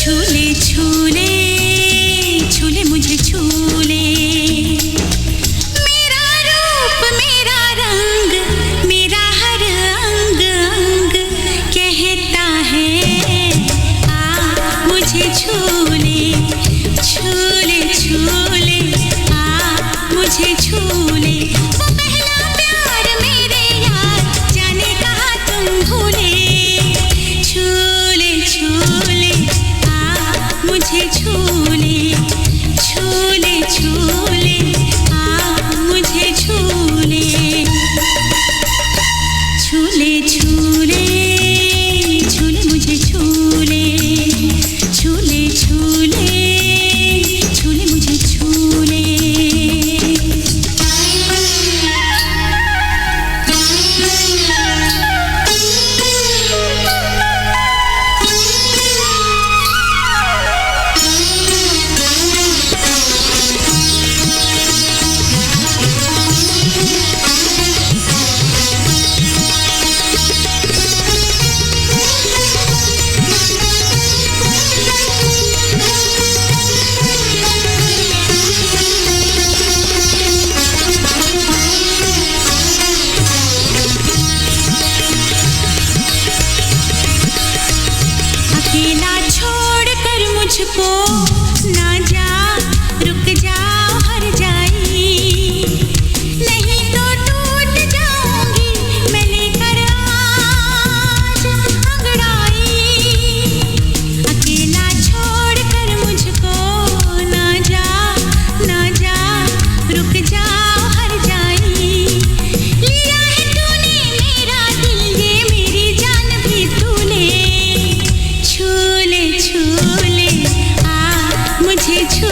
छूले छूले छूले मुझे छूले, मेरा रूप मेरा रंग मेरा हर अंग अंग कहता है आ मुझे छूले छूले छूले आ मुझे छूले। वो पहला प्यार मेरे यार जाने कहाँ तुम भूले, छूले छूले आ मुझे छूले छूले छूले आ मुझे छूले, छूले छूले छूले मुझे छूले, छूले छूले छूले मुझे छूले। अकेला छोड़कर मुझको ना जा, रुक जाओ हर जाई, नहीं तो टूट जाऊंगी मैं लेकर आज अंगड़ाई। अकेला छोड़कर मुझको ना जा रुक जाओ हर जाई, लिया है तूने मेरा दिल ये मेरी जान भी तूने, छूले छूले आ मुझे छू